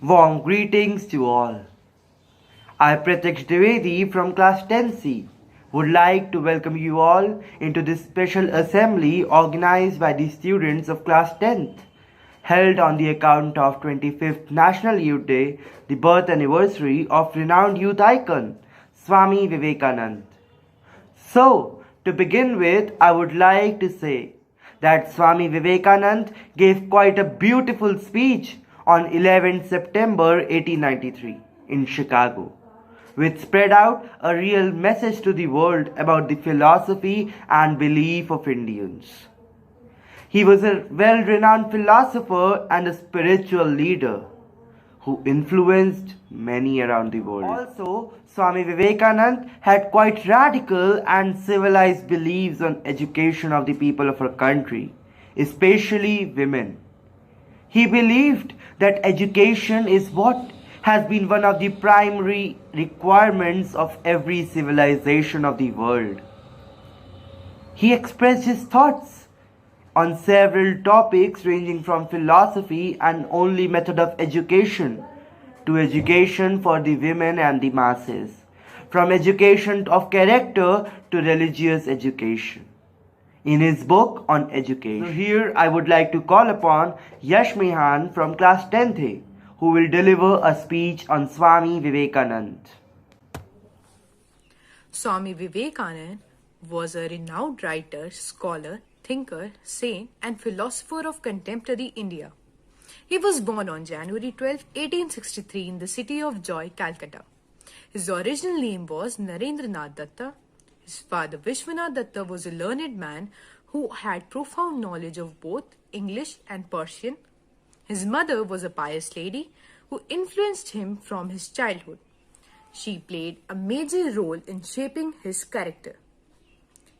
Warm greetings to all. I, Pratyaksh Dwivedi from class 10C, would like to welcome you all into this special assembly organized by the students of class 10th, held on the account of 25th National Youth Day, the birth anniversary of renowned youth icon, Swami Vivekanand. So, to begin with, I would like to say that Swami Vivekanand gave quite a beautiful speech on 11th September 1893 in Chicago, which spread out a real message to the world about the philosophy and belief of Indians. He was a well-renowned philosopher and a spiritual leader who influenced many around the world. Also, Swami Vivekanand had quite radical and civilized beliefs on education of the people of our country, especially women. He believed that education is what has been one of the primary requirements of every civilization of the world. He expressed his thoughts on several topics ranging from philosophy and only method of education to education for the women and the masses, from education of character to religious education. In his book on education. So here I would like to call upon Yashmihan from class 10th A, who will deliver a speech on Swami Vivekanand. Swami Vivekanand was a renowned writer, scholar, thinker, saint, and philosopher of contemporary India. He was born on January 12, 1863 in the city of Joy, Calcutta. His original name was Narendranath Datta. His father Vishwanath Datta was a learned man who had profound knowledge of both English and Persian. His mother was a pious lady who influenced him from his childhood. She played a major role in shaping his character.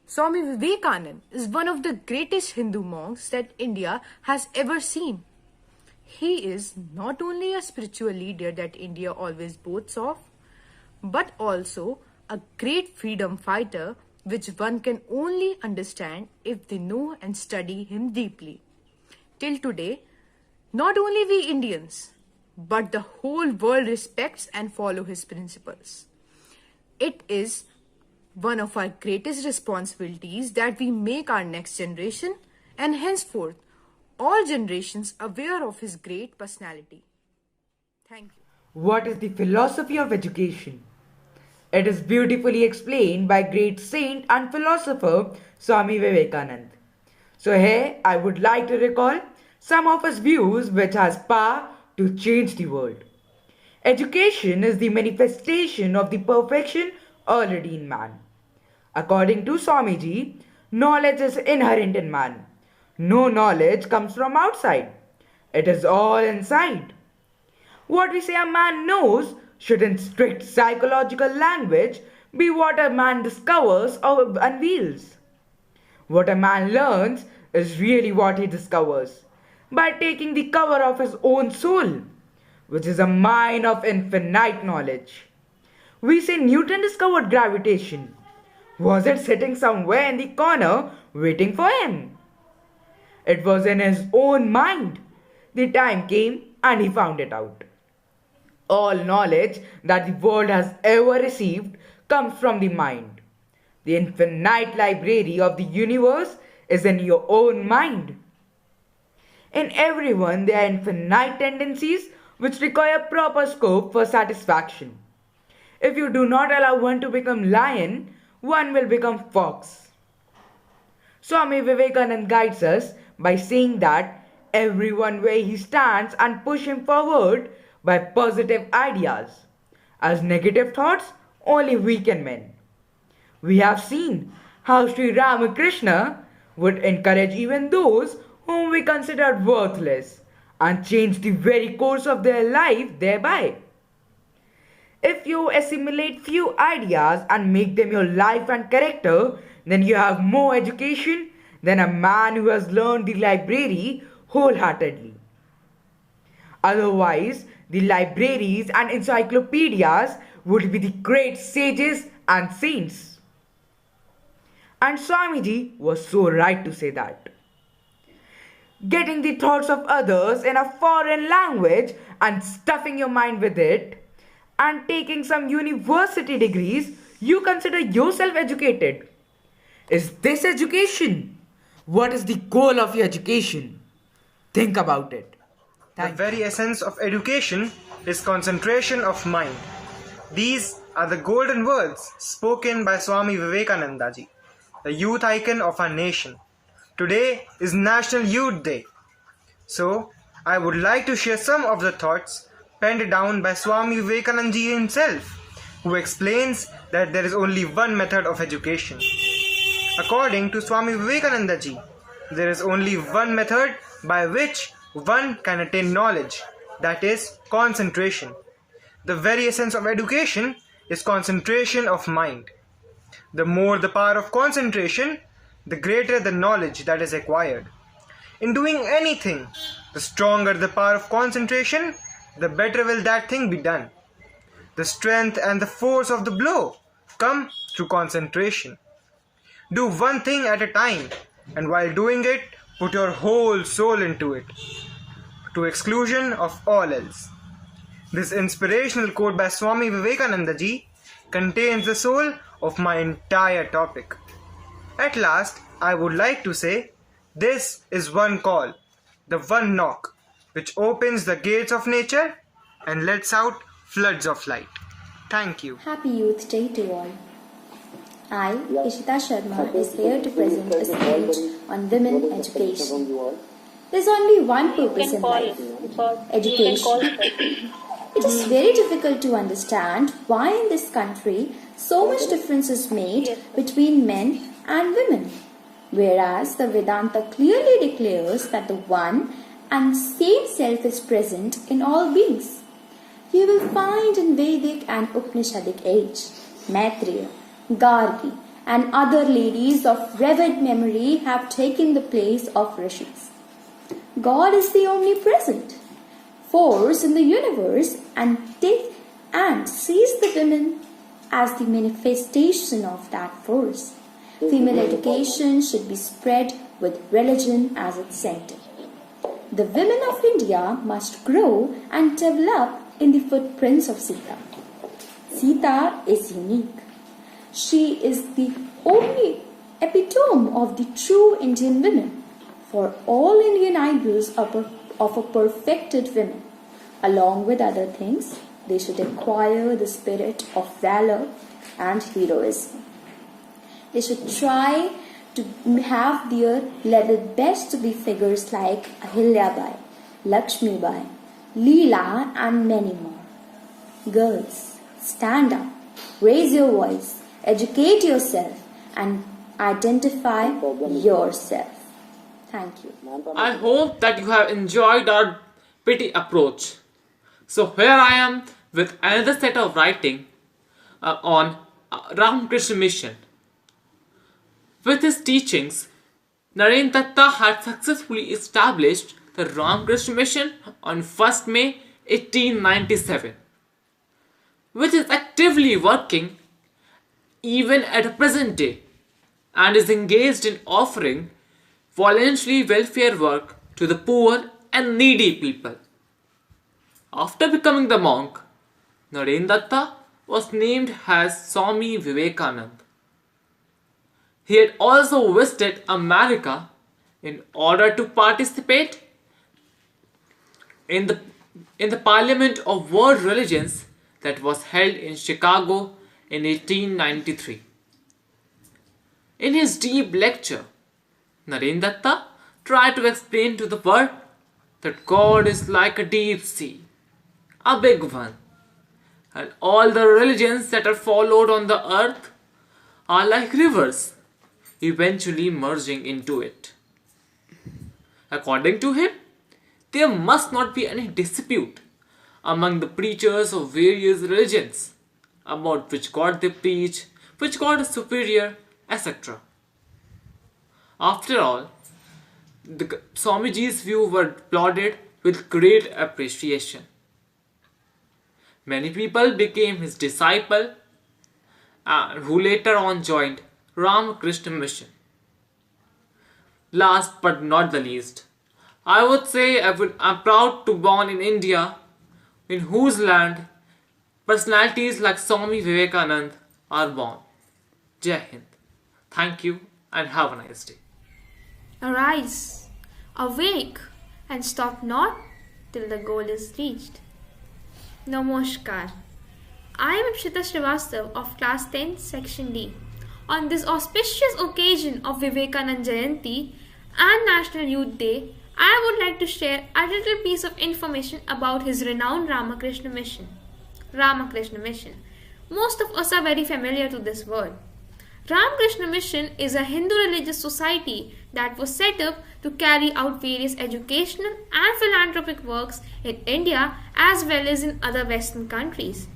Swami Vivekanand is one of the greatest Hindu monks that India has ever seen. He is not only a spiritual leader that India always boasts of, but also a great freedom fighter which one can only understand if they know and study him deeply. Till today, not only we Indians, but the whole world respects and follow his principles. It is one of our greatest responsibilities that we make our next generation and henceforth all generations aware of his great personality. Thank you. What is the philosophy of education? It is beautifully explained by great saint and philosopher Swami Vivekanand. So here I would like to recall some of his views which has power to change the world. Education is the manifestation of the perfection already in man. According to Swamiji, knowledge is inherent in man. No knowledge comes from outside. It is all inside. What we say a man knows should in strict psychological language be what a man discovers or unveils. What a man learns is really what he discovers by taking the cover of his own soul, which is a mine of infinite knowledge. We say Newton discovered gravitation. Was it sitting somewhere in the corner waiting for him? It was in his own mind. The time came and he found it out. All knowledge that the world has ever received comes from the mind. The infinite library of the universe is in your own mind. In everyone, there are infinite tendencies which require proper scope for satisfaction. If you do not allow one to become lion, one will become fox. Swami Vivekanand guides us by saying that everyone where he stands and push him forward by positive ideas, as negative thoughts only weaken men. We have seen how Sri Ramakrishna would encourage even those whom we considered worthless and change the very course of their life thereby. If you assimilate few ideas and make them your life and character, then you have more education than a man who has learned the library wholeheartedly. Otherwise, the libraries and encyclopedias would be the great sages and saints. And Swamiji was so right to say that. getting the thoughts of others in a foreign language and stuffing your mind with it, and taking some university degrees, you consider yourself educated. Is this education? What is the goal of your education? Think about it. The Thank you. very essence of education is concentration of mind. These are the golden words spoken by Swami Vivekanand Ji, the youth icon of our nation. Today is National Youth Day. So, I would like to share some of the thoughts penned down by Swami Vivekanand Ji himself, who explains that there is only one method of education. According to Swami Vivekananda Ji, there is only one method by which one can attain knowledge, that is concentration. The very essence of education is concentration of mind. The more the power of concentration, the greater the knowledge that is acquired. In doing anything, the stronger the power of concentration, the better will that thing be done. The strength and the force of the blow come through concentration. Do one thing at a time, and while doing it, put your whole soul into it, to exclusion of all else. This inspirational quote by Swami Vivekananda Ji contains the soul of my entire topic. At last, I would like to say, this is one call, the one knock, which opens the gates of nature and lets out floods of light. Thank you. Happy Youth Day to all. I, Ishita Sharma, is here to present a speech on women education. There's only one purpose in life, education. It is very difficult to understand why in this country so much difference is made between men and women, whereas the Vedanta clearly declares that the one and same self is present in all beings. You will find in Vedic and Upanishadic age, Maitreya, Gargi, and other ladies of revered memory have taken the place of rishis. God is the omnipresent force in the universe and sees the women as the manifestation of that force. Female education should be spread with religion as its center. The women of India must grow and develop in the footprints of Sita. Sita is unique. She is the only epitome of the true Indian women. For all Indian ideals of a perfected woman, along with other things, they should acquire the spirit of valor and heroism. They should try to have their level best to be figures like Ahilyabai, Lakshmibai, Leela, and many more. Girls, stand up, raise your voice, educate yourself, and identify yourself. Thank you. I hope that you have enjoyed our pretty approach. So here I am with another set of writing on Ramakrishna Mission. With his teachings, Narendra Datta had successfully established the Ramakrishna Mission on 1st May 1897, which is actively working even at the present day and is engaged in offering voluntary welfare work to the poor and needy people. After becoming the monk, Narendra Datta was named as Swami Vivekanand. He had also visited America in order to participate in the Parliament of World Religions that was held in Chicago in 1893. In his deep lecture, Narendra Datta tried to explain to the world that God is like a deep sea, a big one, and all the religions that are followed on the earth are like rivers, eventually merging into it. According to him, there must not be any dispute among the preachers of various religions about which God they preach, which God is superior, etc. After all, the Swamiji's views were applauded with great appreciation. Many people became his disciple, who later on joined Ramakrishna Mission. Last but not the least, I would say I'm proud to born in India, in whose land personalities like Swami Vivekanand are born. Jai Hind. Thank you and have a nice day. Arise, awake, and stop not till the goal is reached. Namaskar. I am Shita Srivastav of Class 10, Section D. On this auspicious occasion of Vivekanand Jayanti and National Youth Day, I would like to share a little piece of information about his renowned Ramakrishna mission. Ramakrishna mission. Most of us are very familiar to this word. Ramakrishna Mission is a Hindu religious society that was set up to carry out various educational and philanthropic works in India as well as in other Western countries.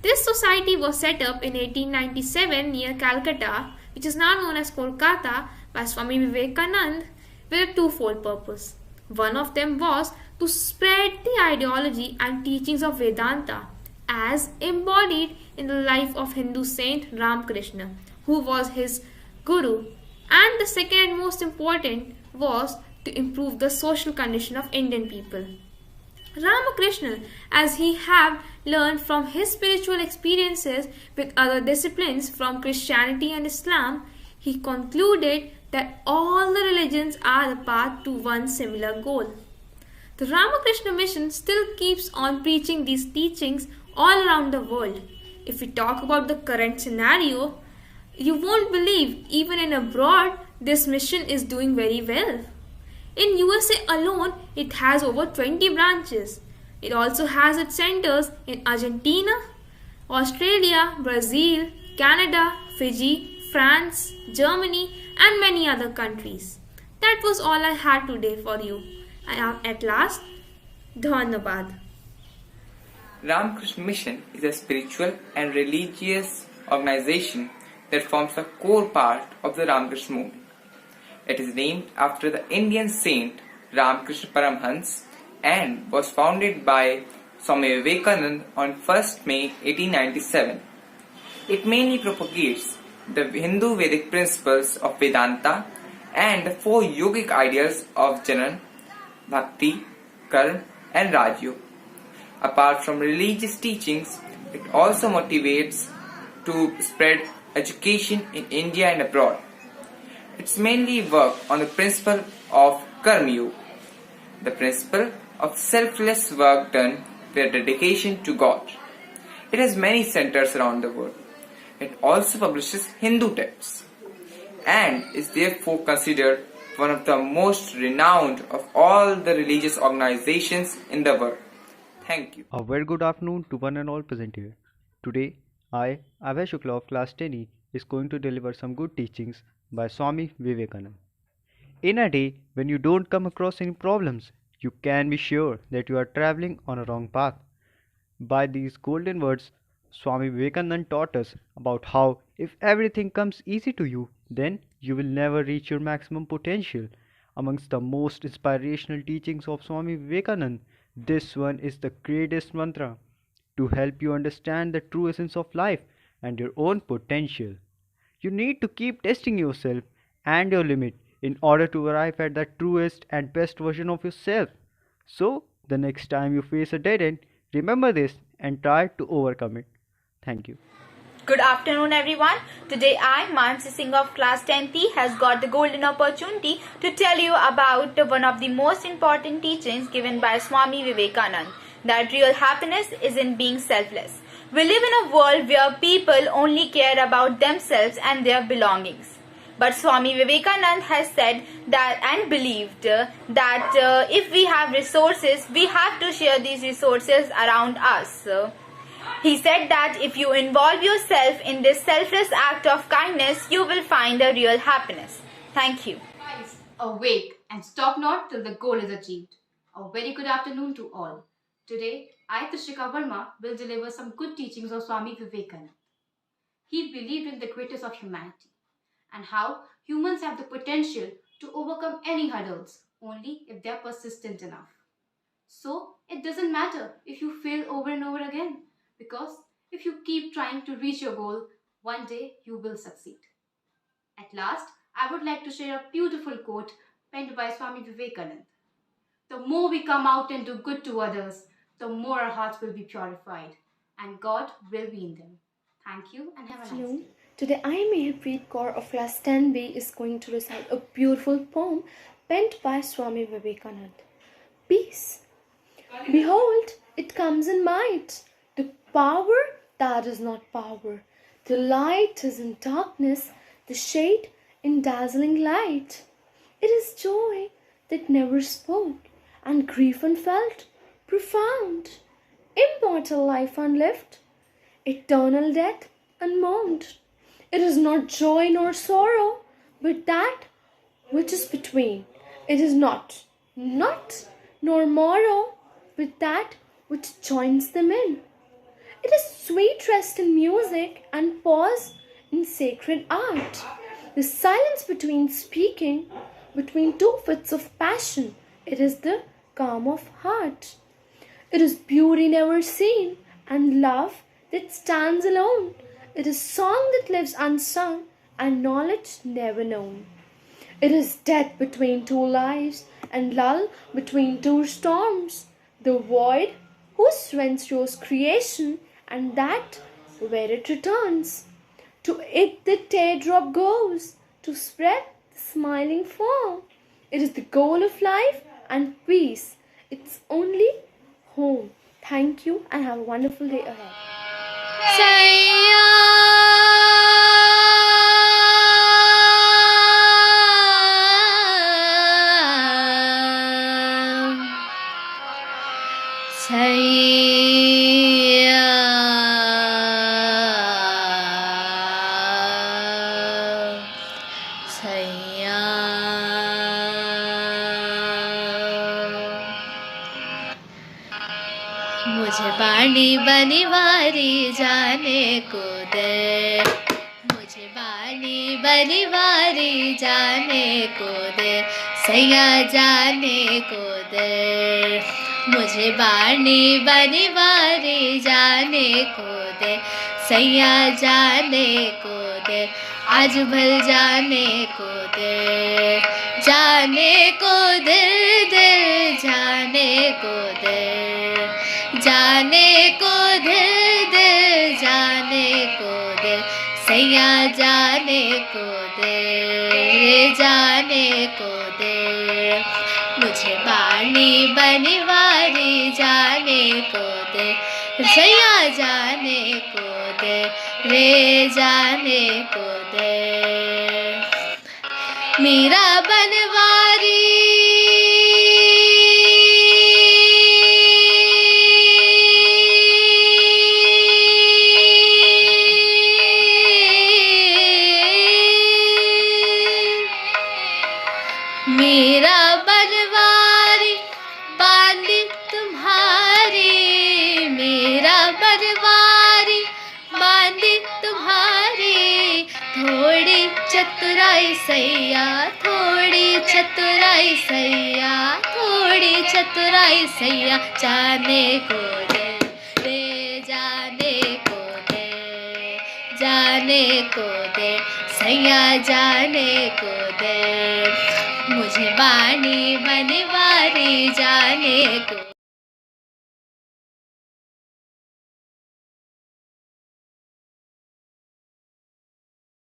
This society was set up in 1897 near Calcutta, which is now known as Kolkata, by Swami Vivekanand with a twofold purpose. One of them was to spread the ideology and teachings of Vedanta as embodied in the life of Hindu saint Ramakrishna, who was his guru, and the second and most important was to improve the social condition of Indian people. Ramakrishna, as he had learned from his spiritual experiences with other disciplines from Christianity and Islam, he concluded that all the religions are the path to one similar goal. The Ramakrishna Mission still keeps on preaching these teachings all around the world. If we talk about the current scenario, you won't believe even in abroad this mission is doing very well. In USA alone, it has over 20 branches. It also has its centers in Argentina, Australia, Brazil, Canada, Fiji, France, Germany, and many other countries. That was all I had today for you. And at last, Dhanabad. Ramakrishna Mission is a spiritual and religious organization that forms a core part of the Ramakrishna movement. It is named after the Indian saint Ramakrishna Paramhans and was founded by Swami Vivekanand on 1st May 1897. It mainly propagates the Hindu Vedic principles of Vedanta and the four yogic ideals of Jnana, Bhakti, Karma and Rajyoga. Apart from religious teachings, it also motivates to spread education in India and abroad. It's mainly work on the principle of Karma Yoga, the principle of selfless work done with dedication to God. It has many centers around the world. It also publishes Hindu texts and is therefore considered one of the most renowned of all the religious organizations in the world. Thank you. A very good afternoon to one and all present here. Today, I, Abhay Shukla of Class 10E, is going to deliver some good teachings by Swami Vivekanand. In a day when you don't come across any problems, you can be sure that you are traveling on a wrong path. By these golden words, Swami Vivekanand taught us about how if everything comes easy to you, then you will never reach your maximum potential. Amongst the most inspirational teachings of Swami Vivekanand, this one is the greatest mantra to help you understand the true essence of life and your own potential. You need to keep testing yourself and your limit in order to arrive at the truest and best version of yourself. So, the next time you face a dead end, remember this and try to overcome it. Thank you. Good afternoon everyone. Today I, Mansi Singh of class 10T has got the golden opportunity to tell you about one of the most important teachings given by Swami Vivekanand, that real happiness is in being selfless. We live in a world where people only care about themselves and their belongings. But Swami Vivekanand has said that and believed that if we have resources, we have to share these resources around us. He said that if you involve yourself in this selfless act of kindness, you will find a real happiness. Thank you. Rise, awake, and stop not till the goal is achieved. A very good afternoon to all. Today, I, Trishika Verma, will deliver some good teachings of Swami Vivekanand. He believed in the greatness of humanity and how humans have the potential to overcome any hurdles only if they are persistent enough. So, it doesn't matter if you fail over and over again, because if you keep trying to reach your goal, one day you will succeed. At last, I would like to share a beautiful quote penned by Swami Vivekanand. The more we come out and do good to others, the more our hearts will be purified and God will be in them. Thank you and have a nice Afternoon. day. Today I, Mehpreet Kaur of class 10B, is going to recite a beautiful poem penned by Swami Vivekanand. Peace. Behold, it comes in might. The power that is not power. The light is in darkness, the shade in dazzling light. It is joy that never spoke, and grief unfelt, profound. Immortal life unlived, eternal death unmourned. It is not joy nor sorrow, but that which is between. It is not nor morrow, but that which joins them in. It is sweet rest in music and pause in sacred art. The silence between speaking, between two fits of passion, it is the calm of heart. It is beauty never seen and love that stands alone. It is song that lives unsung and knowledge never known. It is death between two lives and lull between two storms. The void whose whence rose creation and that where it returns. To it the teardrop goes to spread the smiling form. It is the goal of life and peace. It's only home. Thank you and have a wonderful day ahead. मुझे बाणी बनिवारी जाने को दे, मुझे बाणी बनिवारी जाने को दे, सैया जाने को दे। मुझे बाणी बनिवारी जाने को दे, सैया जाने को दे, आज भल जाने को दे, जाने को दे, दिल जाने को दे, जाने को दे, दिल जाने को दे, सैया जाने को दे, जाने को दे। मुझे बाणी बनिवारी जाने को दे, सैया जाने को दे, रे जाने को दे। मीरा बनवारी मेरा बनवारी बांधी तुम्हारी, मेरा बनवारी बांधी तुम्हारी, थोड़ी चतुराई सैया, थोड़ी चतुराई सैया, थोड़ी चतुराई सैया, जाने को दे, रे जाने को दे, जाने को दे, सैया जाने को दे। मुझे बाणी बनिवारी जाने को